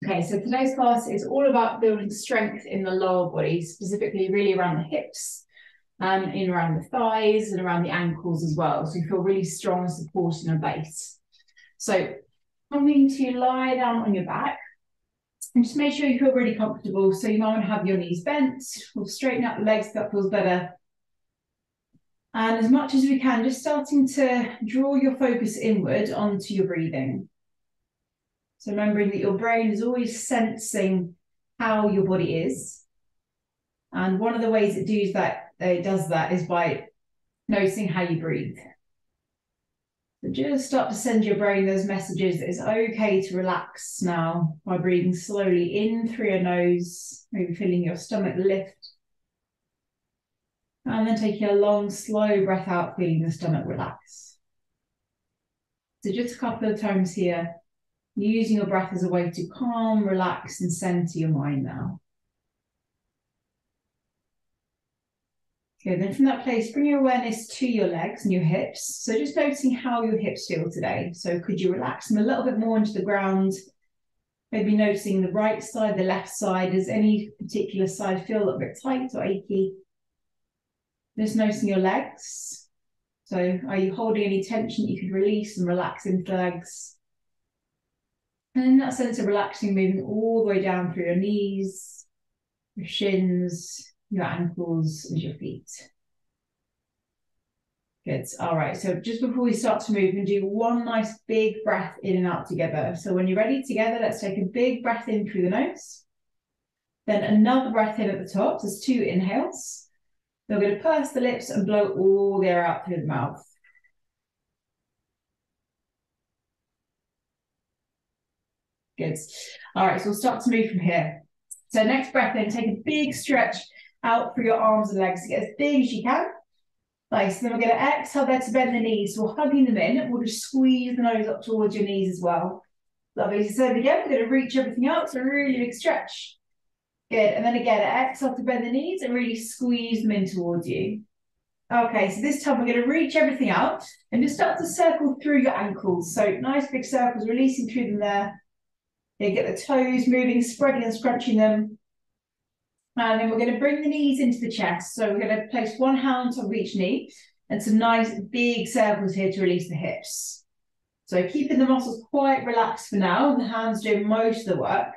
Okay, so today's class is all about building strength in the lower body, specifically really around the hips, in around the thighs and around the ankles as well. So you feel really strong and supporting a base. So I'm going to lie down on your back and just make sure you feel really comfortable. So you might want to have your knees bent or straighten out the legs if that feels better. And as much as we can, just starting to draw your focus inward onto your breathing. So remembering that your brain is always sensing how your body is. And one of the ways it does that is by noticing how you breathe. So just start to send your brain those messages that it's okay to relax now by breathing slowly in through your nose, maybe feeling your stomach lift. And then taking a long, slow breath out, feeling the stomach relax. So just a couple of times here, using your breath as a way to calm, relax, and center your mind now. Okay, then from that place, bring your awareness to your legs and your hips. So just noticing how your hips feel today. So could you relax them a little bit more into the ground? Maybe noticing the right side, the left side. Does any particular side feel a little bit tight or achy? Just noticing your legs. So are you holding any tension you could release and relax into the legs? And in that sense of relaxing, moving all the way down through your knees, your shins, your ankles, and your feet. Good. All right. So just before we start to move, we're going to do one nice big breath in and out together. So when you're ready together, let's take a big breath in through the nose. Then another breath in at the top. So there's 2 inhales. Then we're going to purse the lips and blow all the air out through the mouth. Good. All right, so we'll start to move from here. So next breath in, take a big stretch out through your arms and legs to get as big as you can. Nice. Then we're going to exhale there to bend the knees. So we're hugging them in. We'll just squeeze the nose up towards your knees as well. Lovely. So again, we're going to reach everything out. So a really big stretch. Good. And then again, exhale to bend the knees and really squeeze them in towards you. Okay, so this time we're going to reach everything out and just start to circle through your ankles. So nice big circles, releasing through them there. You get the toes moving, spreading and scrunching them. And then we're going to bring the knees into the chest. So we're going to place one hand on each knee and some nice big circles here to release the hips. So keeping the muscles quite relaxed for now, and the hands doing most of the work.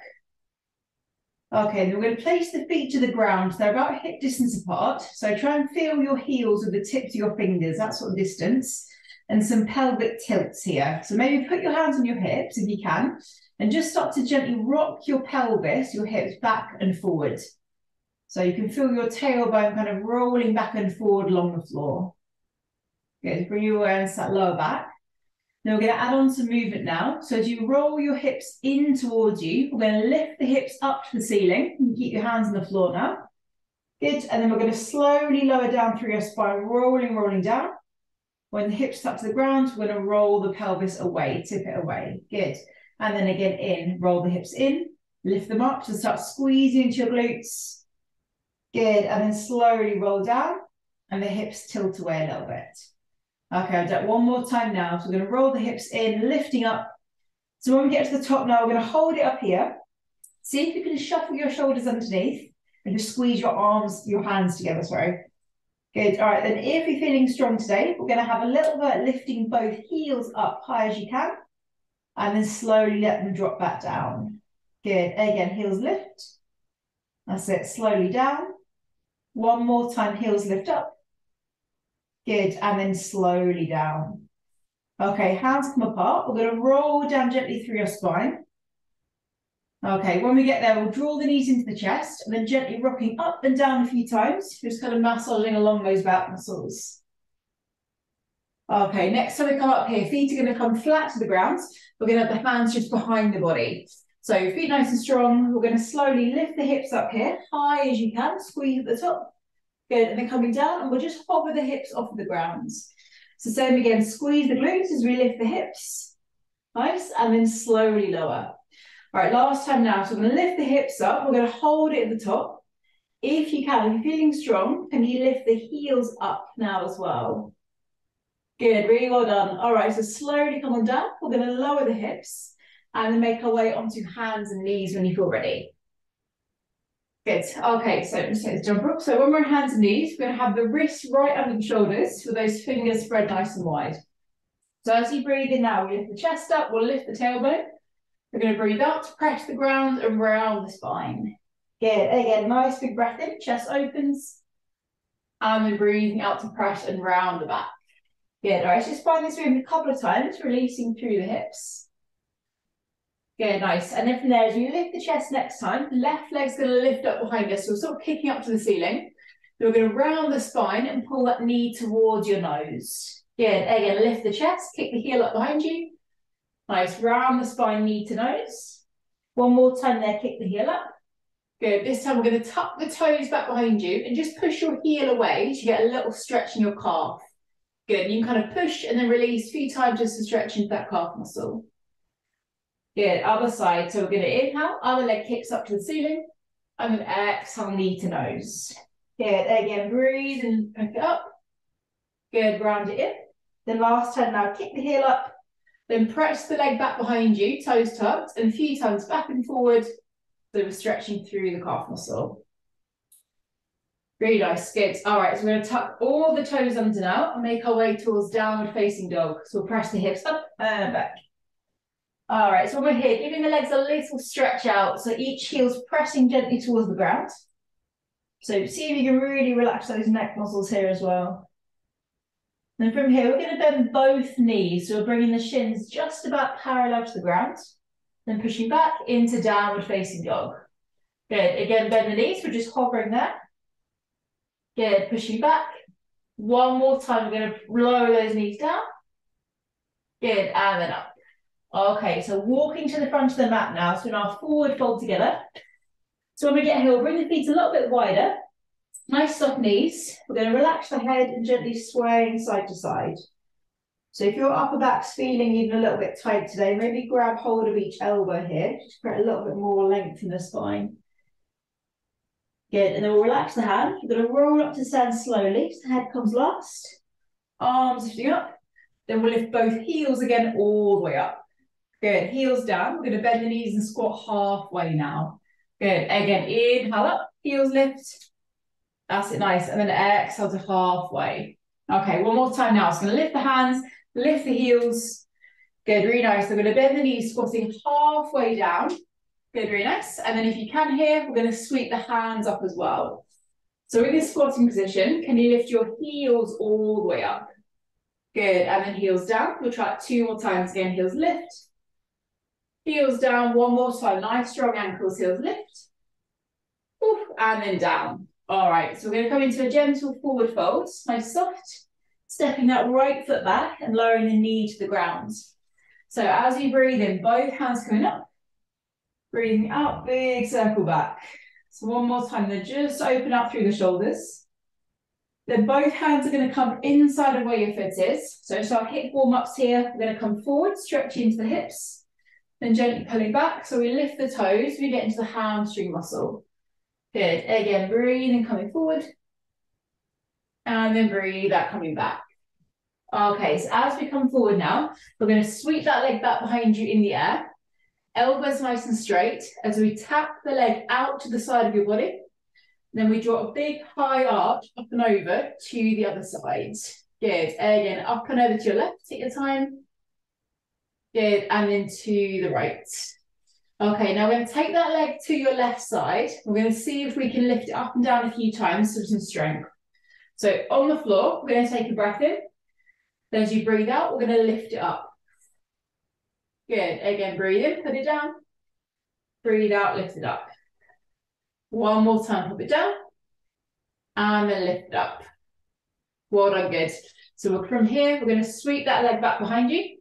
Okay, then we're going to place the feet to the ground. They're about hip distance apart. So try and feel your heels with the tips of your fingers, that sort of distance, and some pelvic tilts here. So maybe put your hands on your hips if you can, and just start to gently rock your pelvis, your hips back and forward. So you can feel your tailbone kind of rolling back and forward along the floor. Good, bring your awareness to that lower back. Then we're going to add on some movement now. So as you roll your hips in towards you, we're going to lift the hips up to the ceiling. You can keep your hands on the floor now. Good, and then we're going to slowly lower down through your spine, rolling down. When the hips touch the ground, we're going to roll the pelvis away, tip it away. Good. And then again in, roll the hips in, lift them up to start squeezing into your glutes. Good, and then slowly roll down and the hips tilt away a little bit. Okay, I'll do it one more time now. So we're going to roll the hips in, lifting up. So when we get to the top now, we're going to hold it up here. See if you can shuffle your shoulders underneath and just squeeze your arms, your hands together, sorry. Good, all right, then if you're feeling strong today, we're going to have a little bit lifting both heels up high as you can. And then slowly let them drop back down. Good. Again, heels lift. That's it. Slowly down. One more time, heels lift up. Good. And then slowly down. Okay, hands come apart. We're going to roll down gently through your spine. Okay, when we get there, we'll draw the knees into the chest and then gently rocking up and down a few times, just kind of massaging along those back muscles. Okay, next time we come up here, feet are going to come flat to the ground. We're going to have the hands just behind the body. So feet nice and strong. We're going to slowly lift the hips up here, high as you can, squeeze at the top. Good, and then coming down, and we'll just hover the hips off of the ground. So same again, squeeze the glutes as we lift the hips. Nice, and then slowly lower. All right, last time now. So we're going to lift the hips up. We're going to hold it at the top. If you can, if you're feeling strong, can you lift the heels up now as well? Good, really well done. All right, so slowly come on down. We're going to lower the hips And then make our way onto hands and knees when you feel ready. Good. Okay, so just take this jump rope. So when we're on hands and knees, we're going to have the wrists right under the shoulders with those fingers spread nice and wide. So as you breathe in now, we lift the chest up, we'll lift the tailbone. We're going to breathe out to press the ground and round the spine. Good. Again, nice big breath in, chest opens. And then breathing out to press and round the back. Good. All right, just find this movement a couple of times, releasing through the hips. Good, nice. And then from there, as you lift the chest next time, left leg's going to lift up behind us. So we're sort of kicking up to the ceiling. Then we're going to round the spine and pull that knee towards your nose. Good. Again, lift the chest, kick the heel up behind you. Nice. Round the spine, knee to nose. One more time there, kick the heel up. Good. This time we're going to tuck the toes back behind you and just push your heel away so you get a little stretch in your calf. Good. You can kind of push and then release a few times just to stretch into that calf muscle. Good. Other side. So we're going to inhale, other leg kicks up to the ceiling. And then exhale, knee to nose. Good. Again, breathe and pick it up. Good. Round it in. Then last time now, kick the heel up. Then press the leg back behind you, toes tucked, and a few times back and forward. So we're stretching through the calf muscle. Really nice, good. All right, so we're going to tuck all the toes under now and make our way towards downward facing dog. So we'll press the hips up and back. All right, so when we're here, giving the legs a little stretch out. So each heel's pressing gently towards the ground. So see if you can really relax those neck muscles here as well. Then from here, we're going to bend both knees. So we're bringing the shins just about parallel to the ground. Then pushing back into downward facing dog. Good. Again, bend the knees. We're just hovering there. Good. Pushing back. One more time. We're going to lower those knees down. Good. And then up. Okay. So walking to the front of the mat now. So in our forward fold together. So when we get here, we'll bring the feet a little bit wider. Nice soft knees. We're going to relax the head and gently swaying side to side. So if your upper back's feeling even a little bit tight today, maybe grab hold of each elbow here, just create a little bit more length in the spine. Good, and then we'll relax the hand. We're going to roll up to stand slowly, so the head comes last. Arms lifting up. Then we'll lift both heels again all the way up. Good, heels down. We're going to bend the knees and squat halfway now. Good, again, inhale up, heels lift. That's it, nice. And then exhale to halfway. Okay, one more time now. So I'm going to lift the hands. Lift the heels. Good, really nice. So we're going to bend the knees, squatting halfway down. Good, really nice. And then if you can here, we're going to sweep the hands up as well. So in this squatting position, can you lift your heels all the way up? Good, and then heels down. We'll try it 2 more times again. Heels lift. Heels down one more time. Nice strong ankles, heels lift. Oof, and then down. All right, so we're going to come into a gentle forward fold. Nice soft. Stepping that right foot back and lowering the knee to the ground. So as you breathe in, both hands coming up. Breathing out, big circle back. So one more time, then just open up through the shoulders. Then both hands are going to come inside of where your foot is. So our hip warm-ups here. We're going to come forward, stretching into the hips. Then gently pulling back. So we lift the toes, we get into the hamstring muscle. Good. Again, breathe and coming forward. And then breathe out, coming back. Okay, so as we come forward now, we're going to sweep that leg back behind you in the air. Elbows nice and straight as we tap the leg out to the side of your body. Then we draw a big high arch up and over to the other side. Good. Again, up and over to your left. Take your time. Good. And then to the right. Okay, now we're going to take that leg to your left side. We're going to see if we can lift it up and down a few times for some strength. So on the floor, we're going to take a breath in. Then as you breathe out, we're going to lift it up. Good. Again, breathe in, put it down. Breathe out, lift it up. One more time, pop it down. And then lift it up. Well done, good. So from here, we're going to sweep that leg back behind you.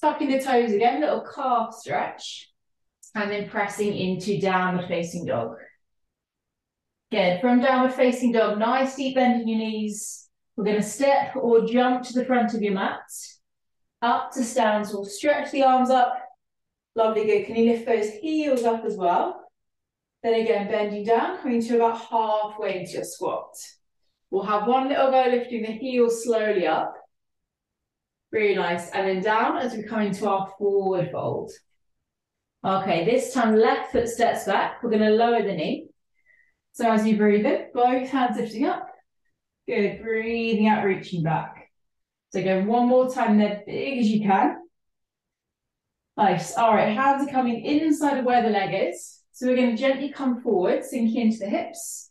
Tucking the toes again, little calf stretch. And then pressing into downward facing dog. Good. From downward facing dog, nice deep bend in your knees. We're going to step or jump to the front of your mat. Up to stand, so we'll stretch the arms up. Lovely, good. Can you lift those heels up as well? Then again, bending down, coming to about halfway into your squat. We'll have one little go lifting the heels slowly up. Really nice. And then down as we come into our forward fold. Okay, this time left foot steps back. We're going to lower the knee. So as you breathe in, both hands lifting up. Good, breathing out, reaching back. So go one more time there, big as you can. Nice. All right, hands are coming inside of where the leg is. So we're going to gently come forward, sinking into the hips.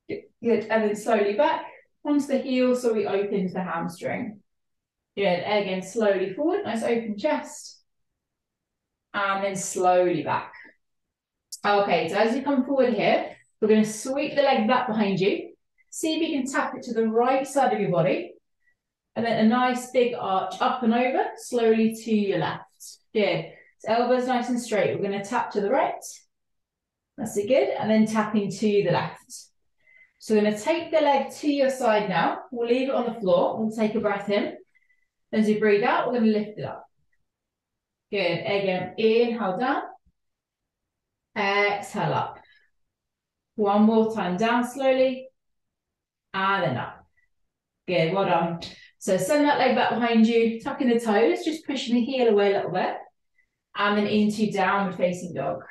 Good, and then slowly back onto the heels so we open to the hamstring. Good, again, slowly forward, nice open chest. And then slowly back. Okay, so as you come forward here, we're going to sweep the leg back behind you. See if you can tap it to the right side of your body. And then a nice big arch up and over, slowly to your left. Good. So elbows nice and straight. We're going to tap to the right. That's it, good. And then tapping to the left. So we're going to take the leg to your side now. We'll leave it on the floor. We'll take a breath in. As you breathe out, we're going to lift it up. Good. Again, inhale down. Exhale up. One more time, down slowly. And then up. Good, well done. So send that leg back behind you, tucking the toes, just pushing the heel away a little bit. And then into downward facing dog.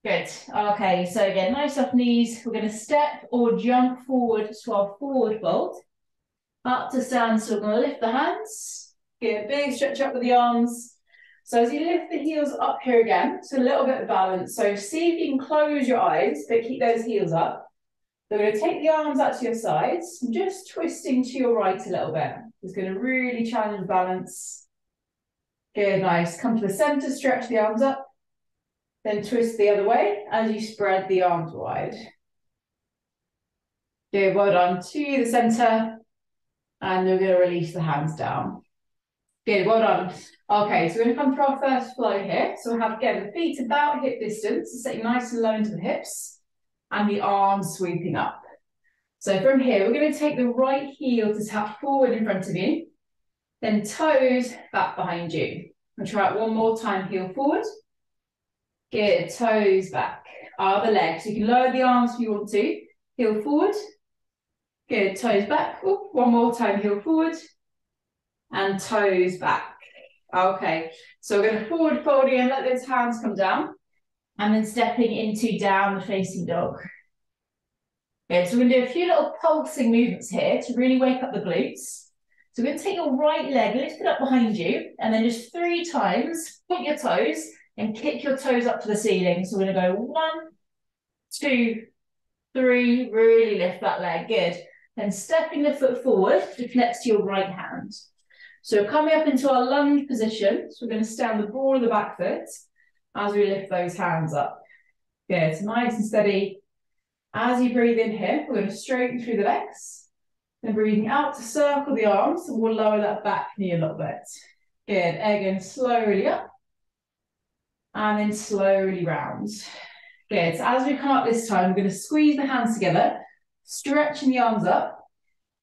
Good. Okay, so again, nice soft knees. We're going to step or jump forward to our forward fold. Up to stand, so we're going to lift the hands. Good, big stretch up with the arms. So as you lift the heels up here again, so a little bit of balance. So see if you can close your eyes, but keep those heels up. So we're going to take the arms out to your sides, and just twisting to your right a little bit. It's going to really challenge balance. Good, nice. Come to the center, stretch the arms up. Then twist the other way as you spread the arms wide. Good, well done. To the center. And we're going to release the hands down. Good, well done. Okay, so we're going to come to our first flow here. So we'll have, again, the feet about hip distance, sitting nice and low into the hips, and the arms sweeping up. So from here, we're going to take the right heel to tap forward in front of you, then toes back behind you. We'll try it one more time, heel forward. Good, toes back. Other leg, so you can lower the arms if you want to. Heel forward. Good, toes back. Ooh, one more time, heel forward. And toes back. Okay, so we're going to forward fold again, let those hands come down. And then stepping into downward facing dog. Good, so we're going to do a few little pulsing movements here to really wake up the glutes. So we're going to take your right leg, lift it up behind you, and then just 3 times, point your toes, and kick your toes up to the ceiling. So we're going to go 1, 2, 3, really lift that leg, good. Then stepping the foot forward to connect to your right hand. So coming up into our lunge position, so we're going to stand the ball of the back foot as we lift those hands up. Good, nice and steady. As you breathe in here, we're going to straighten through the legs. Then breathing out to circle the arms, and we'll lower that back knee a little bit. Good, again, slowly up. And then slowly round. Good, so as we come up this time, we're going to squeeze the hands together, stretching the arms up,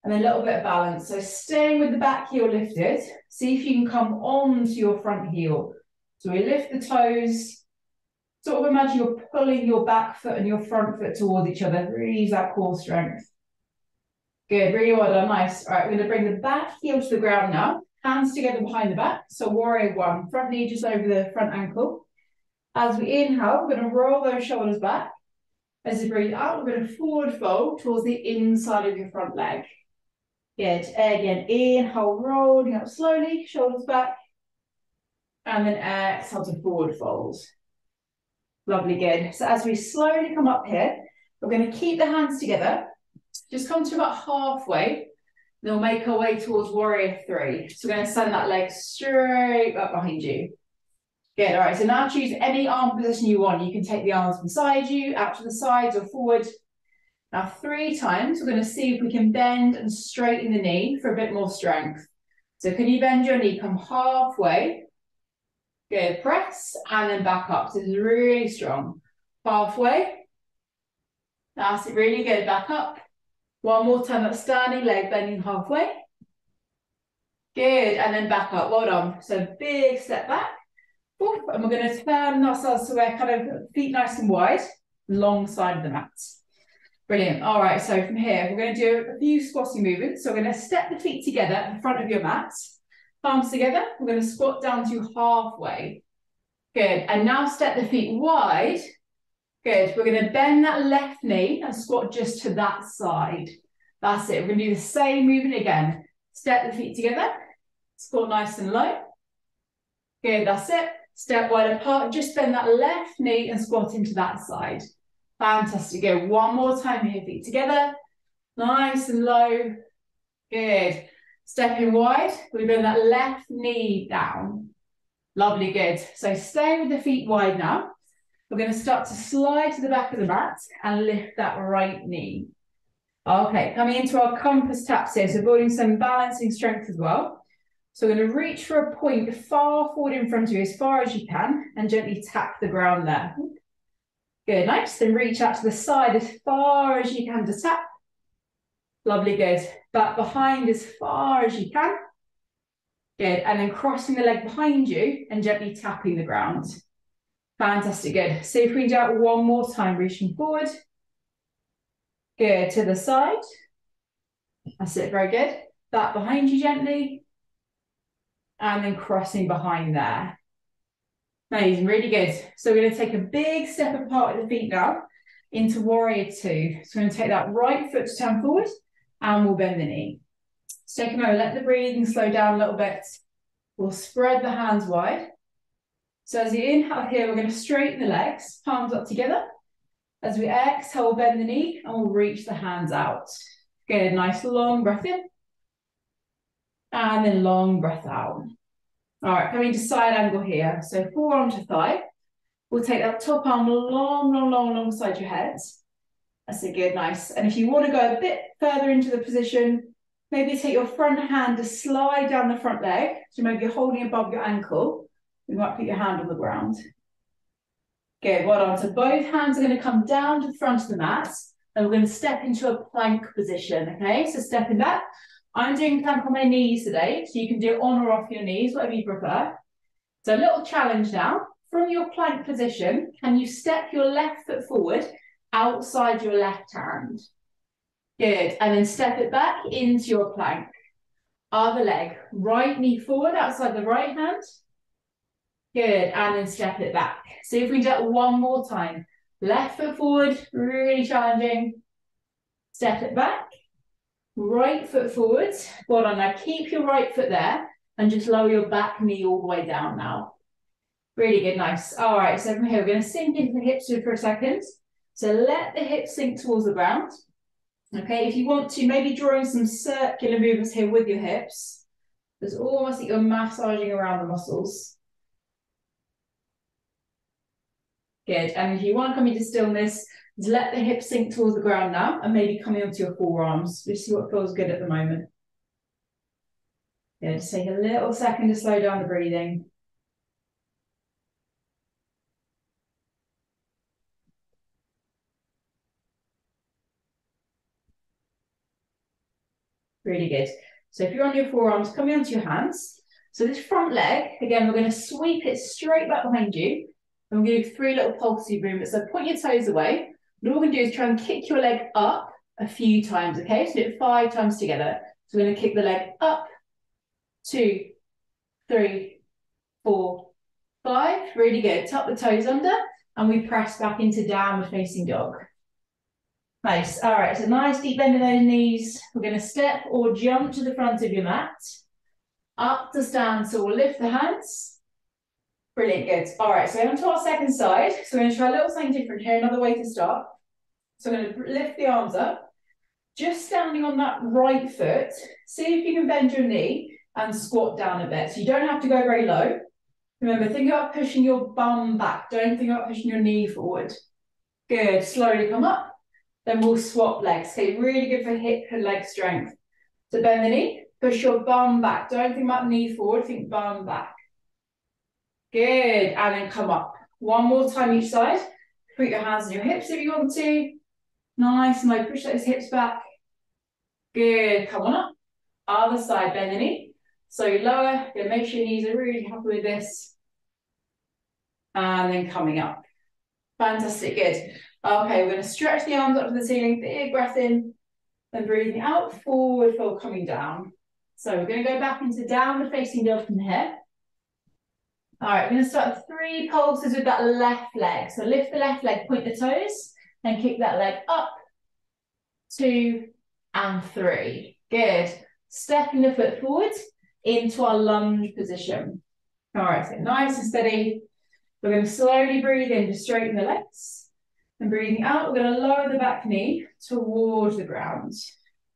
and a little bit of balance. So staying with the back heel lifted, see if you can come onto your front heel. So we lift the toes, sort of imagine you're pulling your back foot and your front foot towards each other. Really use that core strength. Good, really well done, nice. All right, we're going to bring the back heel to the ground now. Hands together behind the back. So warrior 1, front knee just over the front ankle. As we inhale, we're going to roll those shoulders back. As you breathe out, we're going to forward fold towards the inside of your front leg. Good, again, inhale, rolling up slowly, shoulders back. And then exhale to forward fold. Lovely, good. So as we slowly come up here, we're going to keep the hands together. Just come to about halfway. Then we'll make our way towards warrior 3. So we're going to send that leg straight up behind you. Good, all right. So now choose any arm position you want. You can take the arms beside you, out to the sides or forward. Now 3 times, we're going to see if we can bend and straighten the knee for a bit more strength. So can you bend your knee? Come halfway. Good, press, and then back up. So this is really strong. Halfway. That's it, really good. Back up. One more time, that standing leg, bending halfway. Good, and then back up. Well done. So big step back. Oof, and we're going to turn ourselves so we're kind of feet nice and wide, long side of the mat. Brilliant. All right, so from here, we're going to do a few squatting movements. So we're going to step the feet together in front of your mat. Palms together, we're going to squat down to halfway. Good, and now step the feet wide. Good, we're gonna bend that left knee and squat just to that side. That's it, we're gonna do the same movement again. Step the feet together, squat nice and low. Good, that's it. Step wide apart, just bend that left knee and squat into that side. Fantastic, good. One more time here, feet together. Nice and low. Good. Stepping wide, we bring that left knee down. Lovely, good. So stay with the feet wide now. We're going to start to slide to the back of the mat and lift that right knee. Okay, coming into our compass taps here, so building some balancing strength as well. So we're going to reach for a point far forward in front of you as far as you can and gently tap the ground there. Good, nice. Then reach out to the side as far as you can to tap. Lovely, good. Back behind as far as you can. Good, and then crossing the leg behind you and gently tapping the ground. Fantastic, good. So if we do it one more time, reaching forward. Good, to the side. That's it, very good. Back behind you gently. And then crossing behind there. Amazing, really good. So we're going to take a big step apart with the feet now into warrior two. So we're going to take that right foot to turn forward and we'll bend the knee. So take a moment, let the breathing slow down a little bit. We'll spread the hands wide. So as you inhale here, we're going to straighten the legs, palms up together. As we exhale, we'll bend the knee and we'll reach the hands out. Good, nice long breath in. And then long breath out. All right, coming to side angle here. So forearm to thigh. We'll take that top arm long, long, long alongside your head. That's a good, nice. And if you want to go a bit further into the position, maybe take your front hand to slide down the front leg. So maybe you're holding above your ankle. You might put your hand on the ground. Good, well done. So both hands are going to come down to the front of the mat. And we're going to step into a plank position, okay? So stepping back. I'm doing plank on my knees today, so you can do it on or off your knees, whatever you prefer. So a little challenge now. From your plank position, can you step your left foot forward outside your left hand? Good, and then step it back into your plank. Other leg, right knee forward outside the right hand. Good, and then step it back. See if we can do it one more time. Left foot forward, really challenging. Step it back. Right foot forward. Well done. Now keep your right foot there and just lower your back knee all the way down now. Really good, nice. All right, so from here, we're going to sink into the hips for a second. So let the hips sink towards the ground. Okay, if you want to, maybe drawing some circular movements here with your hips. It's almost like you're massaging around the muscles. Good, and if you want to come into stillness, just let the hips sink towards the ground now and maybe coming onto your forearms. Just see what feels good at the moment. Yeah, just take a little second to slow down the breathing. Really good. So if you're on your forearms, coming onto your hands. So this front leg, again, we're going to sweep it straight back behind you. And we're going to do 3 little pulsey movements. So point your toes away. And all we're going to do is try and kick your leg up a few times, okay? So do it 5 times together. So we're going to kick the leg up, 2, 3, 4, 5. Really good. Tuck the toes under and we press back into downward facing dog. Nice. All right, so nice deep bend in those knees. We're going to step or jump to the front of your mat. Up to stand, so we'll lift the hands. Brilliant, good. All right, so on to our second side. So we're going to try a little something different here, another way to start. So I'm going to lift the arms up. Just standing on that right foot, see if you can bend your knee and squat down a bit. So you don't have to go very low. Remember, think about pushing your bum back. Don't think about pushing your knee forward. Good, slowly come up. Then we'll swap legs. Okay, really good for hip and leg strength. So bend the knee, push your bum back. Don't think about knee forward, think bum back. Good, and then come up. One more time each side. Put your hands on your hips if you want to. Nice and low, push those hips back. Good, come on up. Other side, bend the knee. So lower, yeah, make sure your knees are really happy with this. And then coming up. Fantastic, good. Okay, we're going to stretch the arms up to the ceiling, big breath in, then breathing out, forward fold coming down. So we're going to go back into downward facing dog from here. All right, we're going to start with 3 pulses with that left leg. So lift the left leg, point the toes, and kick that leg up, 2 and 3. Good. Stepping the foot forward into our lunge position. All right, so nice and steady. We're going to slowly breathe in to straighten the legs. And breathing out, we're going to lower the back knee towards the ground.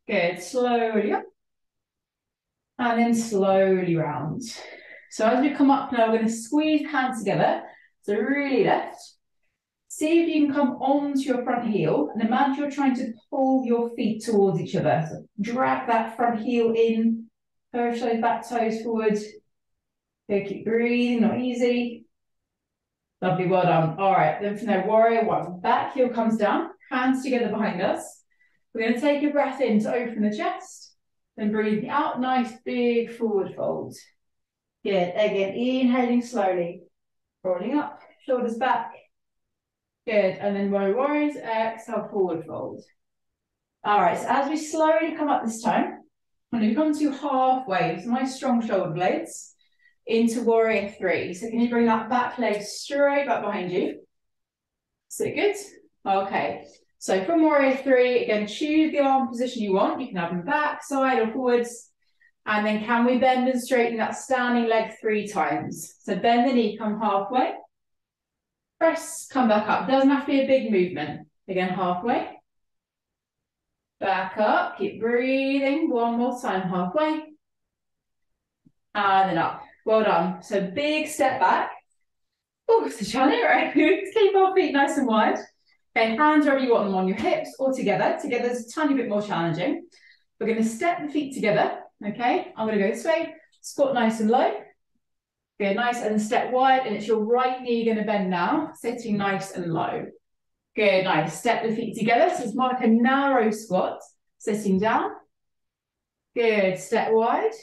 Good. Slowly up. And then slowly round. So as we come up now, we're going to squeeze hands together. So really lift. See if you can come onto your front heel and imagine you're trying to pull your feet towards each other. So drag that front heel in, push those back toes forward. Okay, keep breathing, not easy. Lovely, well done. All right, then from there, warrior 1. Back heel comes down, hands together behind us. We're going to take a breath in to open the chest, then breathing out, nice big forward fold. Good, again, inhaling slowly, rolling up, shoulders back. Good, and then warriors, exhale, forward fold. All right, so as we slowly come up this time, when we come to halfway, so nice strong shoulder blades, into warrior 3. So can you bring that back leg straight back behind you? So good? Okay, so from warrior 3, again, choose the arm position you want. You can have them back, side, or forwards. And then can we bend and straighten that standing leg 3 times? So bend the knee, come halfway. Press, come back up. Doesn't have to be a big movement. Again, halfway. Back up, keep breathing. One more time, halfway. And then up. Well done. So big step back. Oh, it's a challenge, right? Keep our feet nice and wide. Okay, hands wherever you want them on your hips or together. Together is a tiny bit more challenging. We're going to step the feet together. Okay, I'm going to go this way. Squat nice and low. Good, nice, and then step wide, and it's your right knee going to bend now, sitting nice and low. Good, nice. Step the feet together, so it's more like a narrow squat, sitting down. Good, step wide,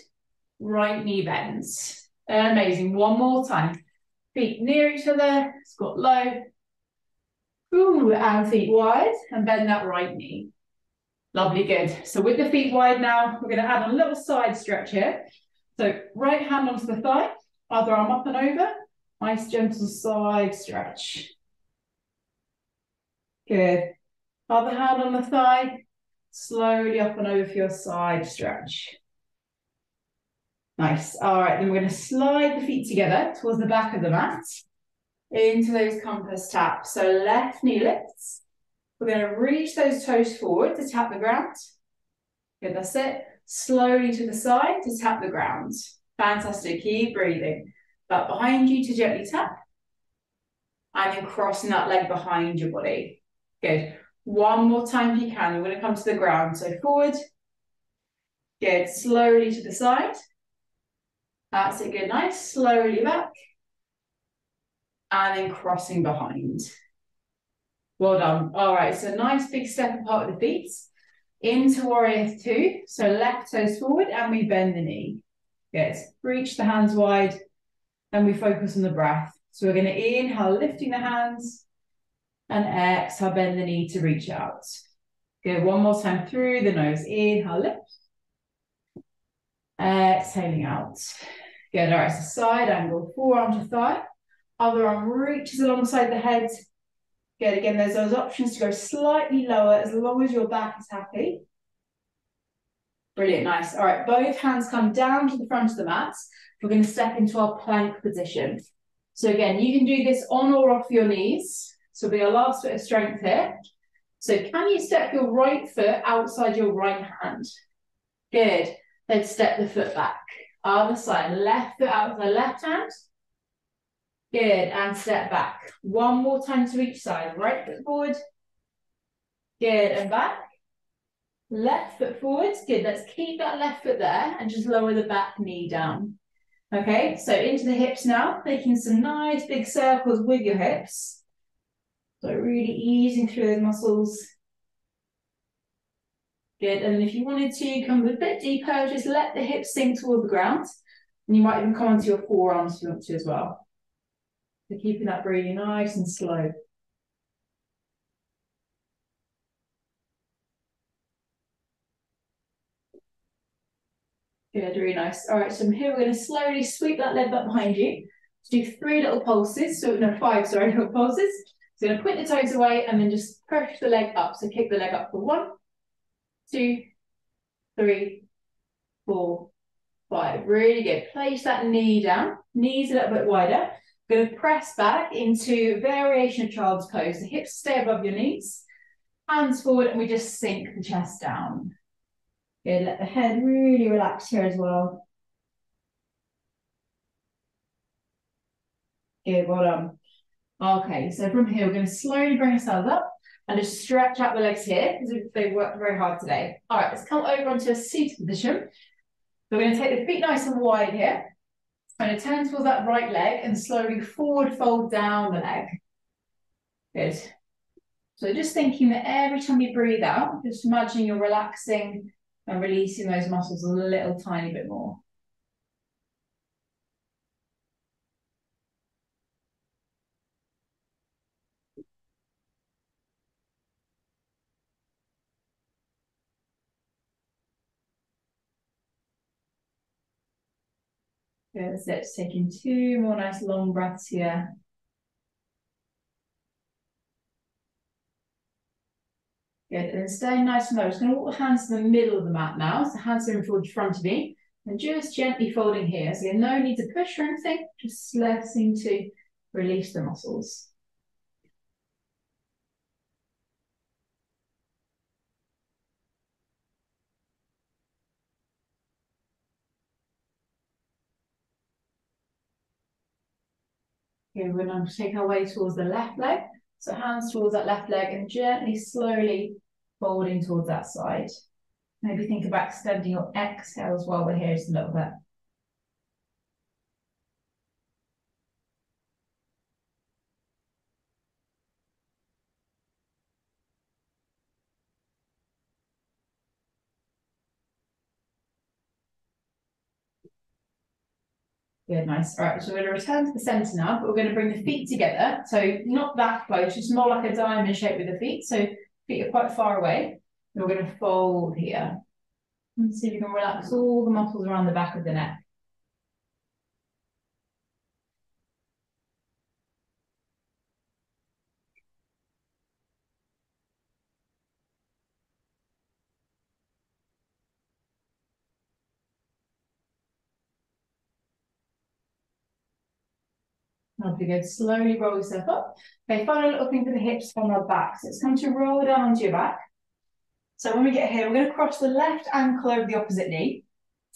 right knee bends. Amazing, one more time. Feet near each other, squat low. Ooh, and feet wide, and bend that right knee. Lovely, good. So with the feet wide now, we're going to add a little side stretch here. So right hand onto the thigh, other arm up and over. Nice gentle side stretch. Good. Other hand on the thigh, slowly up and over for your side stretch. Nice. All right, then we're going to slide the feet together towards the back of the mat into those compass taps. So left knee lifts. We're going to reach those toes forward to tap the ground. Good, that's it. Slowly to the side to tap the ground. Fantastic. Keep breathing. Back behind you to gently tap. And then crossing that leg behind your body. Good. One more time if you can. We're going to come to the ground. So forward. Good. Slowly to the side. That's it. Good. Nice. Slowly back. And then crossing behind. Well done. All right. So nice big step apart with the feet. Into warrior 2. So left toes forward and we bend the knee. Good. Reach the hands wide. And we focus on the breath. So we're going to inhale, lifting the hands. And exhale, bend the knee to reach out. Good. One more time through the nose. Inhale, lift. Exhaling out. Good. All right. So side angle. Forearm to thigh. Other arm reaches alongside the head. Good. Again, there's those options to go slightly lower as long as your back is happy. Brilliant. Nice. All right. Both hands come down to the front of the mat. We're going to step into our plank position. So again, you can do this on or off your knees. So it'll be our last bit of strength here. So can you step your right foot outside your right hand? Good. Then step the foot back. Other side. Left foot outside left hand. Good. And step back. One more time to each side. Right foot forward. Good. And back. Left foot forward. Good. Let's keep that left foot there and just lower the back knee down. Okay, so into the hips now, making some nice big circles with your hips. So really easing through those muscles. Good, and then if you wanted to come a bit deeper, just let the hips sink toward the ground. And you might even come onto your forearms if you want to as well. So keeping that breathing nice and slow. Good, really nice. All right, so from here we're going to slowly sweep that leg back behind you. do 3 little pulses, so no, 5, sorry, little pulses. So you're going to point the toes away and then just push the leg up. So kick the leg up for 1, 2, 3, 4, 5. Really good. Place that knee down, knees a little bit wider. Going to press back into variation of child's pose. The hips stay above your knees, hands forward, and we just sink the chest down. Good. Let the head really relax here as well. Good. Well done. Okay, so from here, we're going to slowly bring ourselves up and just stretch out the legs here because they've worked very hard today. All right, let's come over onto a seated position. So we're going to take the feet nice and wide here. I'm going to turn towards that right leg and slowly forward fold down the leg. Good. So just thinking that every time you breathe out, just imagining you're relaxing and releasing those muscles a little tiny bit more. Good, that's it. Just taking 2 more nice long breaths here. Good, and then staying nice and low. Just going to walk the hands to the middle of the mat now. So hands are in towards the front of me. And just gently folding here. So no need to push or anything. Just letting to release the muscles. Okay, we're going to take our way towards the left leg. So hands towards that left leg and gently, slowly folding towards that side. Maybe think about extending your exhales while we're here just a little bit. Good, nice. All right, so we're going to return to the center now, but we're going to bring the feet together. So not that close, just more like a diamond shape with the feet. So feet are quite far away. And we're going to fold here. And see if you can relax all the muscles around the back of the neck. Lovely, good. Slowly roll yourself up. Okay, final little thing for the hips on our back. So it's time to roll down onto your back. So when we get here, we're going to cross the left ankle over the opposite knee.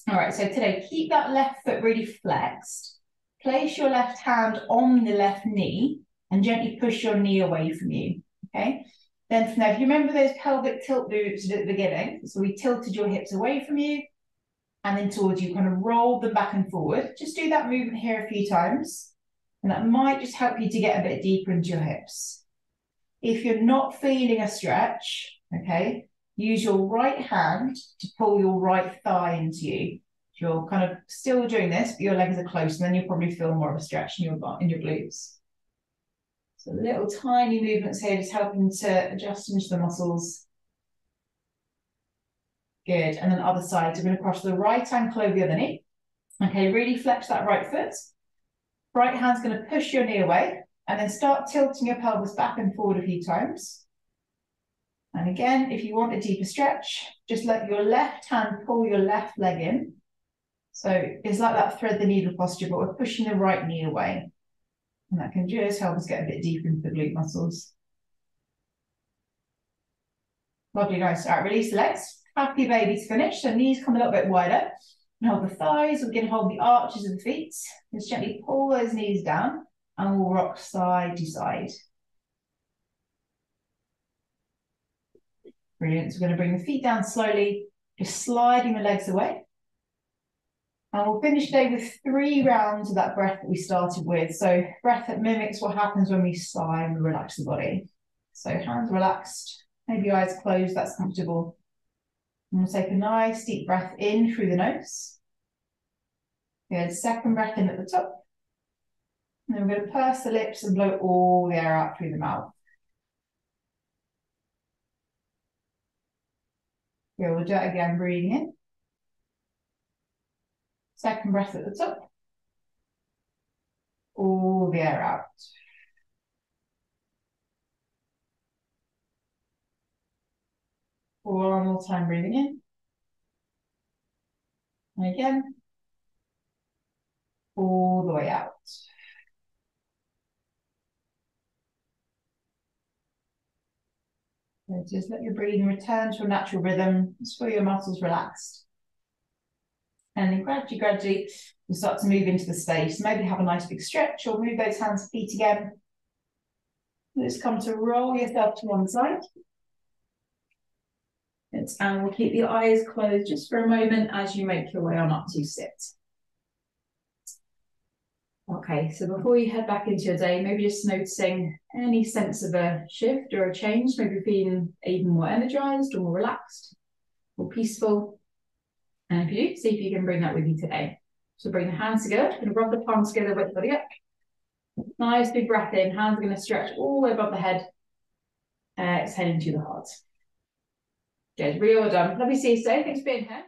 All right, so today, keep that left foot really flexed. Place your left hand on the left knee and gently push your knee away from you, okay? Then from there, if you remember those pelvic tilt movements at the beginning, so we tilted your hips away from you and then towards you, kind of rolled them back and forward. Just do that movement here a few times, and that might just help you to get a bit deeper into your hips. If you're not feeling a stretch, okay, use your right hand to pull your right thigh into you. You're kind of still doing this, but your legs are close, and then you'll probably feel more of a stretch in your glutes. So little tiny movements here, just helping to adjust into the muscles. Good, and then the other side, so we're going to cross the right ankle over the other knee. Okay, really flex that right foot. Right hand's going to push your knee away, and then start tilting your pelvis back and forward a few times. And again, if you want a deeper stretch, just let your left hand pull your left leg in. So it's like that thread the needle posture, but we're pushing the right knee away. And that can just help us get a bit deeper into the glute muscles. Lovely, nice. All right, release the legs. Happy baby's finished. So knees come a little bit wider. And hold the thighs. We're going to hold the arches of the feet. Just gently pull those knees down and we'll rock side to side. Brilliant. So we're going to bring the feet down slowly, just sliding the legs away. And we'll finish today with 3 rounds of that breath that we started with. So breath that mimics what happens when we sigh and relax the body. So hands relaxed, maybe eyes closed, that's comfortable. And we'll take a nice deep breath in through the nose. Good, second breath in at the top. And then we're going to purse the lips and blow all the air out through the mouth. Good, we'll do it again, breathing in. Second breath at the top. the air out. One more time, breathing in. And again. All the way out. So just let your breathing return to a natural rhythm. Just feel your muscles relaxed. And then gradually, you'll start to move into the space. Maybe have a nice big stretch or move those hands and feet again. Just come to roll yourself to one side. And we'll keep your eyes closed just for a moment as you make your way on up to sit. Okay, so before you head back into your day, maybe just noticing any sense of a shift or a change, maybe feeling even more energized or more relaxed or peaceful. And if you do, see if you can bring that with you today. So bring the hands together, going to rub the palms together, wet the body up. Nice big breath in, hands are going to stretch all the way above the head. Exhaling to the heart. Good, really well done. Let me see you today. Thanks for being here.